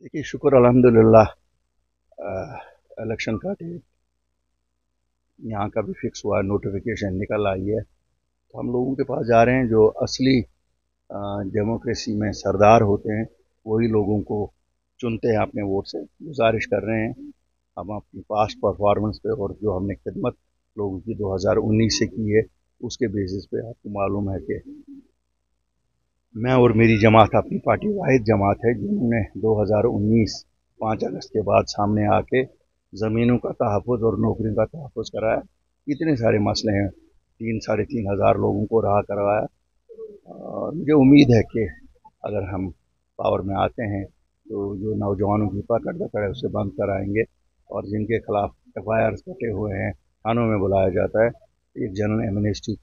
देखिए, शुक्र अल्हम्दुलिल्लाह। इलेक्शन का डेट यहाँ का भी फिक्स हुआ, नोटिफिकेशन निकल आई है। तो हम लोगों के पास जा रहे हैं जो असली डेमोक्रेसी में सरदार होते हैं, वही लोगों को चुनते हैं अपने वोट से। गुजारिश कर रहे हैं हम अपनी पास्ट परफॉर्मेंस पे और जो हमने खिदमत लोगों की 2019 से की है उसके बेसिस पे। आपको मालूम है कि मैं और मेरी जमात, अपनी पार्टी वाहिद जमात है जिन्होंने 2019 5 अगस्त के बाद सामने आके ज़मीनों का तहफ़्फ़ुज़ और नौकरियों का तहफ़्फ़ुज़ कराया। इतने सारे मसले हैं, 3-3.5 हज़ार लोगों को रहा करवाया। और मुझे उम्मीद है कि अगर हम पावर में आते हैं तो जो नौजवानों की पकड़ दकड़ है उसे बंद कराएंगे और जिनके खिलाफ FIR कटे हुए हैं थानों में बुलाया जाता है, एक जनरल एमनेस्टी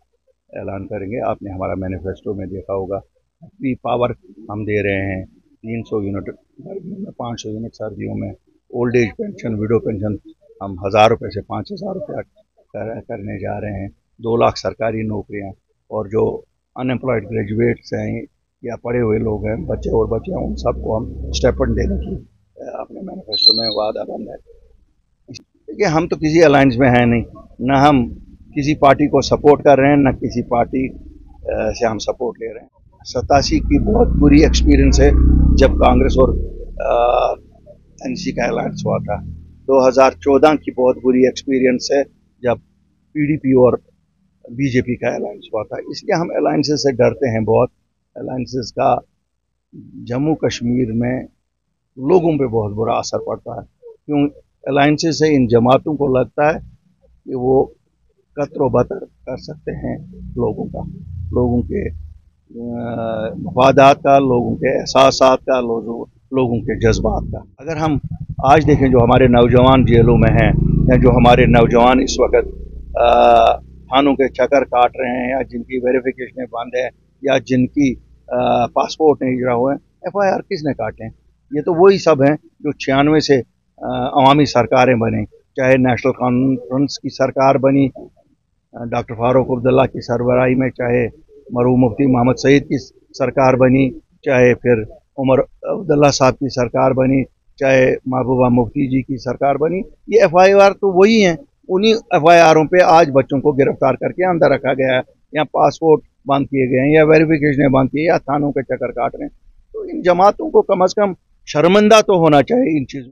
ऐलान करेंगे। आपने हमारा मैनिफेस्टो में देखा होगा। फ्री पावर हम दे रहे हैं, 300 यूनिट गर्मियों में, 500 यूनिट सर्दियों में। Old age pension, window pension हम 1,000 रुपये से 5,000 रुपया करने जा रहे हैं। 2 लाख सरकारी नौकरियां, और जो अनएम्प्लॉयड ग्रेजुएट्स हैं या पढ़े हुए लोग हैं, बच्चे और बच्चियां, उन सबको हम स्टेपन देने की अपने मैनिफेस्टो में वादा बंद है। देखिए, हम तो किसी अलायंस में हैं नहीं, न हम किसी पार्टी को सपोर्ट कर रहे हैं, न किसी पार्टी से हम सपोर्ट ले रहे हैं। 87 की बहुत बुरी एक्सपीरियंस है जब कांग्रेस और NC का अलायंस हुआ था। 2014 की बहुत बुरी एक्सपीरियंस है जब PDP और BJP का अलायंस हुआ था। इसलिए हम अलायंसेस से डरते हैं बहुत। अलायंसेस का जम्मू कश्मीर में लोगों पे बहुत बुरा असर पड़ता है, क्यों अलायंसेस से इन जमातों को लगता है कि वो कत्रो बतर कर सकते हैं लोगों के मफादात का, लोगों के एहसासात का, लोगों के जज्बात का। अगर हम आज देखें जो हमारे नौजवान जेलों में हैं, या जो हमारे नौजवान इस वक्त थानों के चक्कर काट रहे हैं, या जिनकी वेरिफिकेशन बंद है, या जिनकी पासपोर्ट नहीं जुड़ा हुए हैं, FIR किसने काटे हैं? ये तो वही सब हैं जो 96 से अवामी सरकारें बनी, चाहे नेशनल कॉन्फ्रेंस की सरकार बनी डॉक्टर फारूक अब्दुल्ला की सरबराही में, चाहे मरहूम मुफ्ती मोहम्मद सईद की सरकार बनी, चाहे फिर उमर अब्दुल्ला साहब की सरकार बनी, चाहे महबूबा मुफ्ती जी की सरकार बनी। ये FIR तो वही हैं। उन्हीं FIRों पे आज बच्चों को गिरफ्तार करके अंदर रखा गया है, या पासपोर्ट बंद किए गए हैं, या वेरिफिकेशन बंद किए, या थानों के चक्कर काट रहे हैं। तो इन जमातों को कम अज़ कम शर्मिंदा तो होना चाहिए इन चीज़ों।